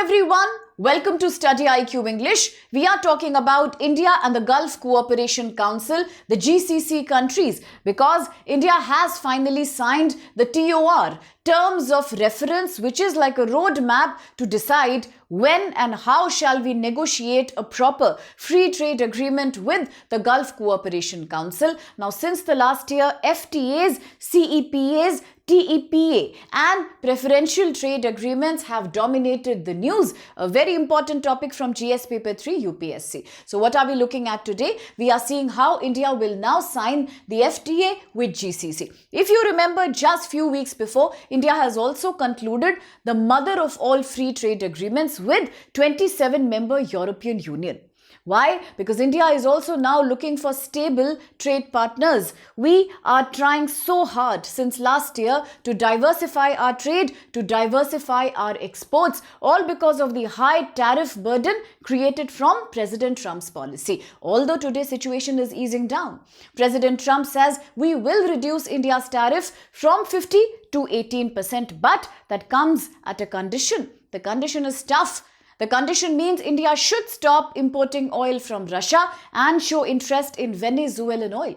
everyone, welcome to StudyIQ English. We are talking about India and the Gulf Cooperation Council, the GCC countries, because India has finally signed the TOR, Terms of Reference, which is like a roadmap to decide when and how shall we negotiate a proper free trade agreement with the Gulf Cooperation Council. Now, since the last year, FTAs, CEPAs, TEPA and preferential trade agreements have dominated the news, a very important topic from GS paper 3 UPSC. So what are we looking at today? We are seeing how India will now sign the FTA with GCC. If you remember, just few weeks before, India has also concluded the mother of all free trade agreements with 27-member European Union. Why? Because India is also now looking for stable trade partners. We are trying so hard since last year to diversify our trade, to diversify our exports, all because of the high tariff burden created from President Trump's policy. Although today's situation is easing down. President Trump says we will reduce India's tariff from 50 to 18%, but that comes at a condition. The condition is tough. The condition means India should stop importing oil from Russia and show interest in Venezuelan oil.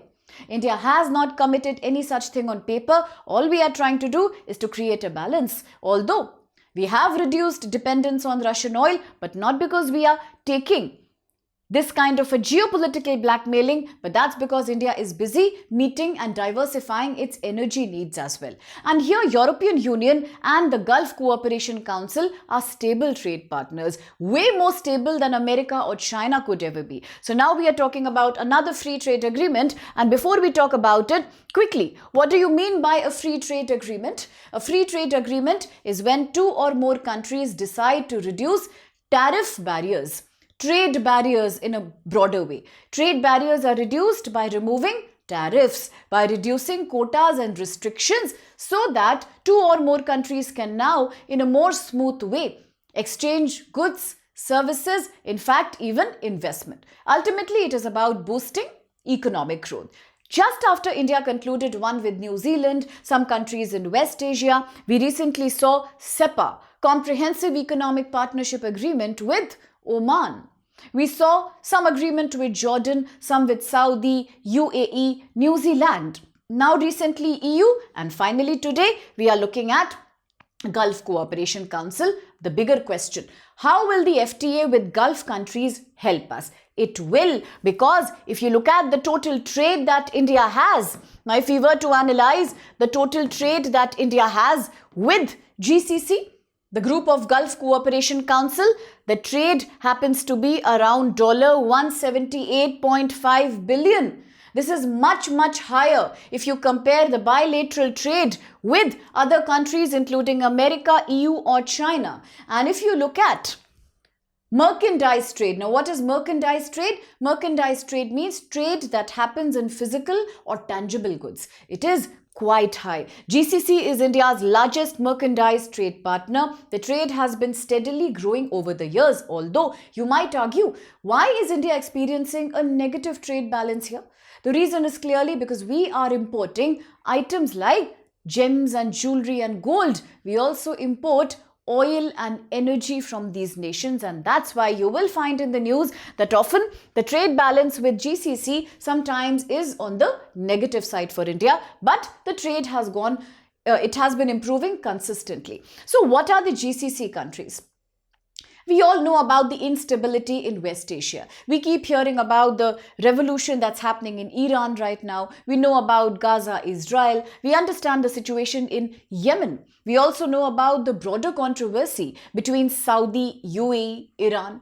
India has not committed any such thing on paper. All we are trying to do is to create a balance. Although we have reduced dependence on Russian oil, but not because we are taking this kind of a geopolitical blackmailing, but that's because India is busy meeting and diversifying its energy needs as well. And here European Union and the Gulf Cooperation Council are stable trade partners, way more stable than America or China could ever be. So now we are talking about another free trade agreement, and before we talk about it, quickly, what do you mean by a free trade agreement? A free trade agreement is when two or more countries decide to reduce tariff barriers. Trade barriers in a broader way. Trade barriers are reduced by removing tariffs, by reducing quotas and restrictions so that two or more countries can now, in a more smooth way, exchange goods, services, in fact, even investment. Ultimately, it is about boosting economic growth. Just after India concluded one with New Zealand, some countries in West Asia, we recently saw CEPA, Comprehensive Economic Partnership Agreement with Oman. We saw some agreement with Jordan, some with Saudi, UAE, New Zealand. Now recently EU, and finally today we are looking at Gulf Cooperation Council. The bigger question, how will the FTA with Gulf countries help us? It will, because if you look at the total trade that India has, now if we were to analyze the total trade that India has with GCC, the group of Gulf Cooperation Council, the trade happens to be around $178.5 billion. This is much, much higher if you compare the bilateral trade with other countries including America, EU or China. And if you look at merchandise trade. Now, what is merchandise trade? Merchandise trade means trade that happens in physical or tangible goods. It is quite high. GCC is India's largest merchandise trade partner. The trade has been steadily growing over the years, although you might argue, why is India experiencing a negative trade balance here? The reason is clearly because we are importing items like gems and jewelry and gold. We also import oil and energy from these nations, and that's why you will find in the news that often the trade balance with GCC sometimes is on the negative side for India, but the trade has it has been improving consistently. So what are the GCC countries? We all know about the instability in West Asia. We keep hearing about the revolution that's happening in Iran right now. We know about Gaza, Israel. We understand the situation in Yemen. We also know about the broader controversy between Saudi, UAE, Iran.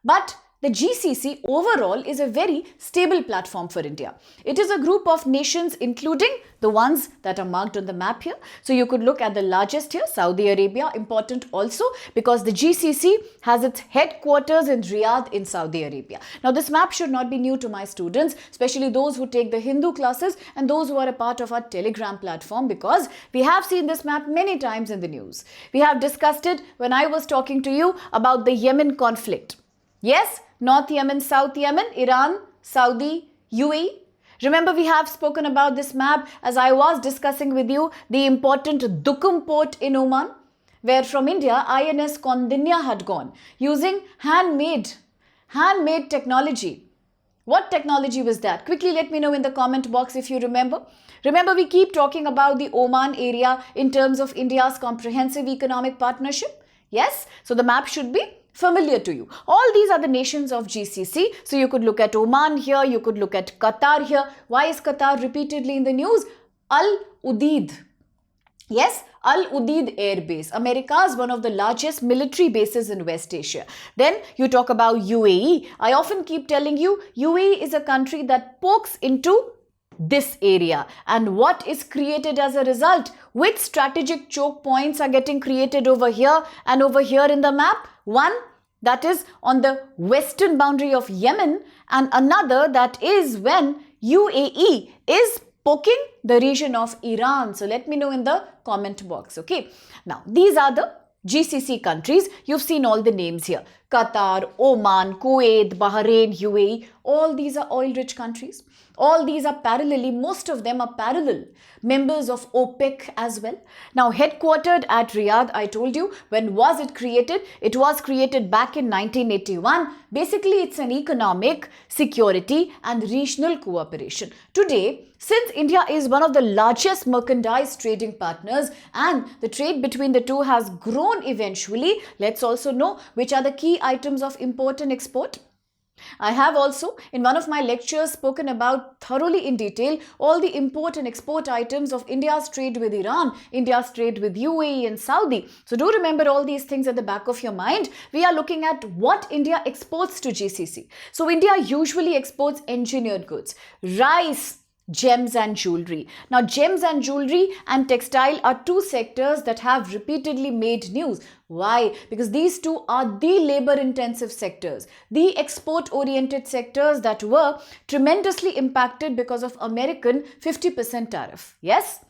But the GCC overall is a very stable platform for India. It is a group of nations including the ones that are marked on the map here. So you could look at the largest here, Saudi Arabia, important also because the GCC has its headquarters in Riyadh in Saudi Arabia. Now this map should not be new to my students, especially those who take the Hindu classes and those who are a part of our Telegram platform, because we have seen this map many times in the news. We have discussed it when I was talking to you about the Yemen conflict. Yes, North Yemen, South Yemen, Iran, Saudi, UAE. Remember, we have spoken about this map as I was discussing with you the important Duqm port in Oman. where from India, INS Kondinya had gone using handmade technology. What technology was that? Quickly let me know in the comment box if you remember. Remember, we keep talking about the Oman area in terms of India's comprehensive economic partnership. Yes, so the map should be familiar to you. All these are the nations of GCC. So you could look at Oman here, you could look at Qatar here. Why is Qatar repeatedly in the news? Al Udeid. Yes, Al Udeid Air Base, America's one of the largest military bases in West Asia. Then you talk about UAE. I often keep telling you, UAE is a country that pokes into this area. And what is created as a result? Which strategic choke points are getting created over here and over here in the map? One, that is on the western boundary of Yemen, and another that is when UAE is poking the region of Iran. So let me know in the comment box. Okay. Now, these are the GCC countries. You've seen all the names here. Qatar, Oman, Kuwait, Bahrain, UAE. All these are oil-rich countries. All these are parallelly, most of them are parallel members of OPEC as well. Now, headquartered at Riyadh, I told you, when was it created? It was created back in 1981. Basically, it's an economic, security and regional cooperation. Today, since India is one of the largest merchandise trading partners and the trade between the two has grown eventually, let's also know which are the key items of import and export. I have also in one of my lectures spoken about thoroughly in detail all the import and export items of India's trade with Iran, India's trade with UAE and Saudi. So do remember all these things at the back of your mind. We are looking at what India exports to GCC. So India usually exports engineered goods, rice, gems and jewelry. Now, gems and jewelry and textile are two sectors that have repeatedly made news. Why? Because these two are the labor-intensive sectors, the export-oriented sectors that were tremendously impacted because of American 50% tariff. Yes?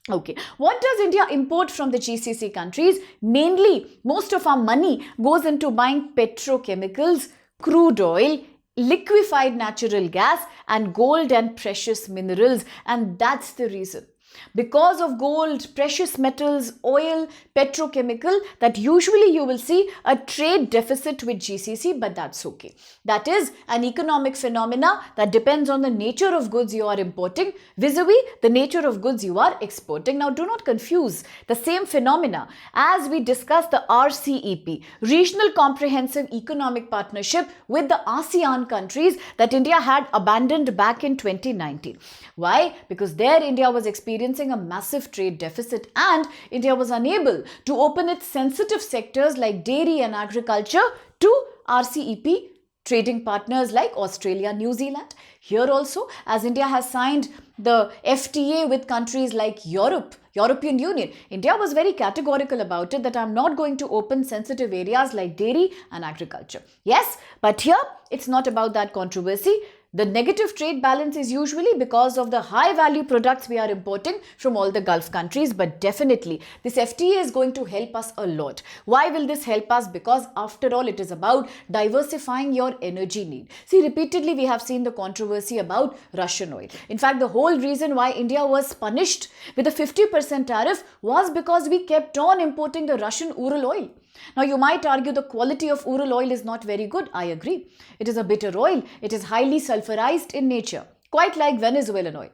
Okay. What does India import from the GCC countries? Mainly, most of our money goes into buying petrochemicals, crude oil, liquefied natural gas and gold and precious minerals, and that's the reason. Because of gold, precious metals, oil, petrochemical, that usually you will see a trade deficit with GCC, but that's okay. That is an economic phenomena that depends on the nature of goods you are importing vis-a-vis the nature of goods you are exporting. Now, do not confuse the same phenomena as we discussed the RCEP, Regional Comprehensive Economic Partnership with the ASEAN countries that India had abandoned back in 2019. Why? Because there India was experiencing a massive trade deficit and India was unable to open its sensitive sectors like dairy and agriculture to RCEP trading partners like Australia, New Zealand. Here also, as India has signed the FTA with countries like European Union, India was very categorical about it that I'm not going to open sensitive areas like dairy and agriculture. Yes, but here it's not about that controversy. The negative trade balance is usually because of the high value products we are importing from all the Gulf countries, but definitely this FTA is going to help us a lot. Why will this help us? Because after all, it is about diversifying your energy need. See, repeatedly we have seen the controversy about Russian oil. In fact, the whole reason why India was punished with a 50% tariff was because we kept on importing the Russian Ural oil. Now, you might argue the quality of Ural oil is not very good. I agree. It is a bitter oil. It is highly sulfurized in nature, quite like Venezuelan oil.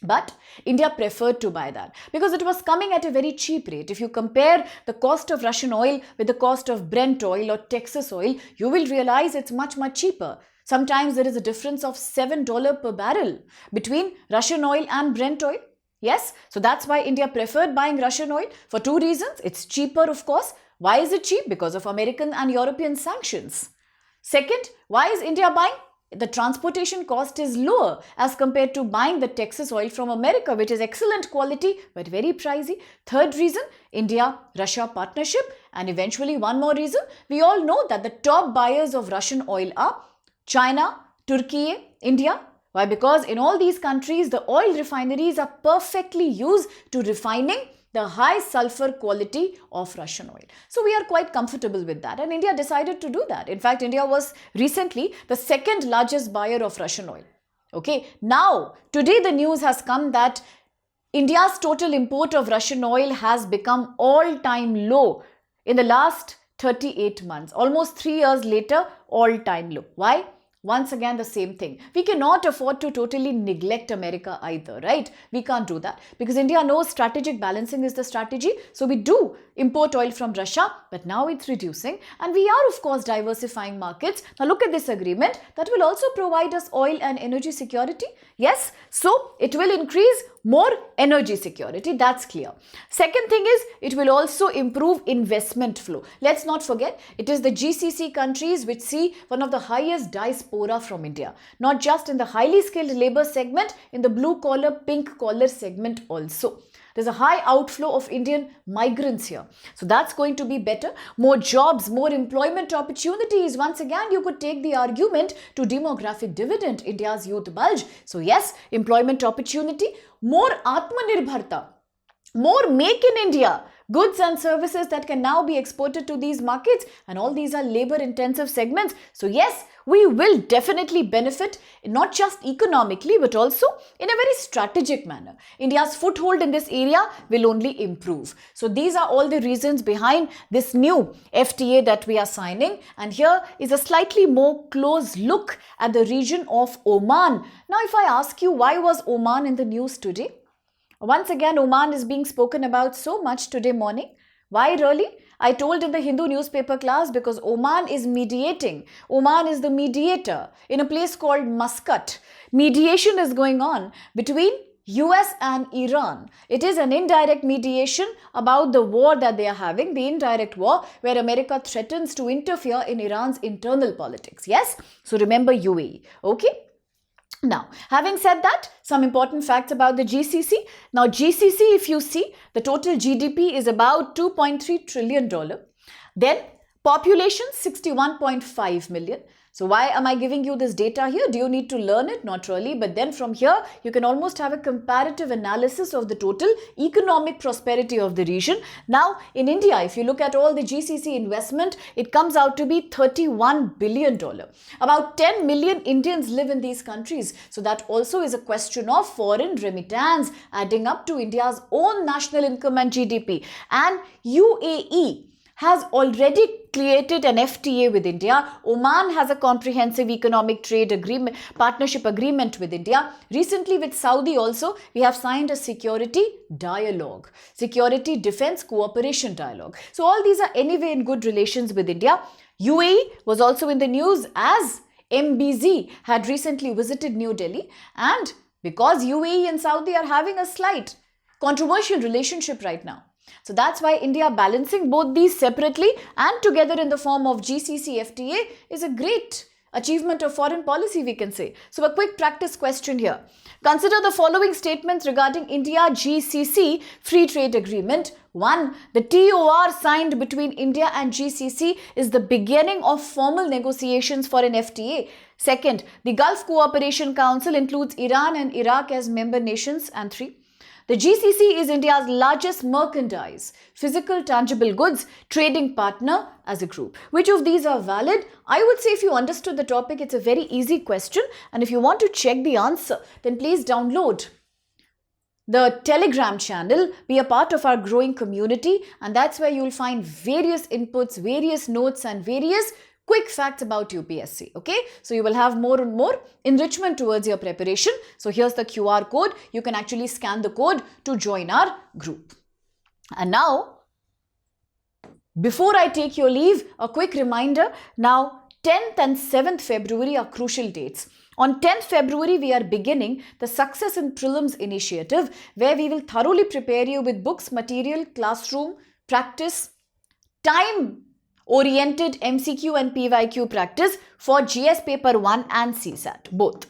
But India preferred to buy that because it was coming at a very cheap rate. If you compare the cost of Russian oil with the cost of Brent oil or Texas oil, you will realize it's much, much cheaper. Sometimes there is a difference of $7 per barrel between Russian oil and Brent oil. Yes, so that's why India preferred buying Russian oil for two reasons. It's cheaper, of course. Why is it cheap? Because of American and European sanctions. Second, why is India buying? The transportation cost is lower as compared to buying the Texas oil from America, which is excellent quality but very pricey. Third reason, India-Russia partnership. And eventually one more reason, we all know that the top buyers of Russian oil are China, Turkey, India. Why? Because in all these countries, the oil refineries are perfectly used to refining the high sulfur quality of Russian oil. So we are quite comfortable with that, and India decided to do that. In fact, India was recently the second largest buyer of Russian oil. Okay, now today the news has come that India's total import of Russian oil has become all-time low in the last 38 months. Almost 3 years later, all-time low. Why? Once again, the same thing. We cannot afford to totally neglect America either, right? We can't do that because India knows strategic balancing is the strategy. So we do import oil from Russia, but now it's reducing. And we are, of course, diversifying markets. Now look at this agreement that will also provide us oil and energy security. Yes, so it will increase more energy security. That's clear. Second thing is it will also improve investment flow. Let's not forget, it is the GCC countries which see one of the highest diaspora from India. Not just in the highly skilled labor segment, in the blue collar, pink collar segment also. There's a high outflow of Indian migrants here. So that's going to be better. More jobs, more employment opportunities. Once again, you could take the argument to demographic dividend, India's youth bulge. So yes, employment opportunity, more Atmanirbharta, more make in India. Goods and services that can now be exported to these markets, and all these are labor intensive segments. So yes, we will definitely benefit not just economically but also in a very strategic manner. India's foothold in this area will only improve. So these are all the reasons behind this new FTA that we are signing, and here is a slightly more close look at the region of Oman. Now if I ask you, why was Oman in the news today? Once again, Oman is being spoken about so much today morning. Why really? I told in the Hindu newspaper class because Oman is mediating. Oman is the mediator in a place called Muscat. Mediation is going on between US and Iran. It is an indirect mediation about the war that they are having, the indirect war where America threatens to interfere in Iran's internal politics. Yes? So remember UAE. Okay? Now, having said that, some important facts about the GCC. Now, GCC, if you see, the total GDP is about $2.3 trillion. Then, population 61.5 million. So why am I giving you this data here? Do you need to learn it? Not really. But then from here, you can almost have a comparative analysis of the total economic prosperity of the region. Now, in India, if you look at all the GCC investment, it comes out to be $31 billion. About 10 million Indians live in these countries. So that also is a question of foreign remittance adding up to India's own national income and GDP. And UAE has already created an FTA with India. Oman has a comprehensive economic trade agreement, partnership agreement with India. Recently with Saudi also, we have signed a security dialogue, security defense cooperation dialogue. So all these are anyway in good relations with India. UAE was also in the news as MBZ had recently visited New Delhi, and because UAE and Saudi are having a slight controversial relationship right now. So that's why India balancing both these separately and together in the form of GCC FTA is a great achievement of foreign policy, we can say. So a quick practice question here. Consider the following statements regarding India-GCC Free Trade Agreement. 1. The TOR signed between India and GCC is the beginning of formal negotiations for an FTA. Second, the Gulf Cooperation Council includes Iran and Iraq as member nations. And 3. The GCC is India's largest merchandise, physical tangible goods trading partner as a group. Which of these are valid? I would say if you understood the topic, it's a very easy question. And if you want to check the answer, then please download the Telegram channel, be a part of our growing community. And that's where you'll find various inputs, various notes and various quick facts about UPSC, okay? So you will have more and more enrichment towards your preparation. So here's the QR code. You can actually scan the code to join our group. And now, before I take your leave, a quick reminder. Now, 10th and 7th February are crucial dates. On 10th February, we are beginning the Success in Prelims initiative, where we will thoroughly prepare you with books, material, classroom, practice, time-oriented MCQ and PYQ practice for GS Paper 1 and CSAT, both.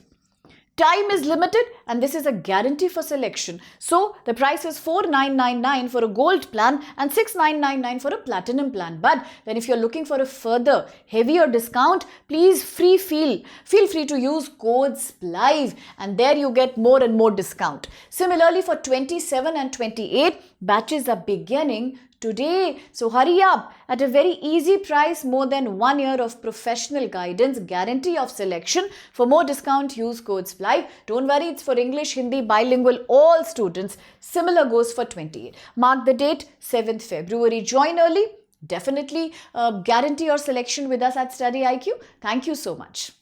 Time is limited and this is a guarantee for selection. So the price is 4999 for a gold plan and 6999 for a platinum plan. But then if you're looking for a further heavier discount, please feel free to use code SPLIVE and there you get more and more discount. Similarly for 27 and 28, batches are beginning today. So hurry up. At a very easy price, more than 1 year of professional guidance, guarantee of selection. For more discount, use code SPLY. Don't worry, it's for English, Hindi, bilingual, all students. Similar goes for 28. Mark the date, 7th February. Join early. Definitely guarantee your selection with us at StudyIQ. Thank you so much.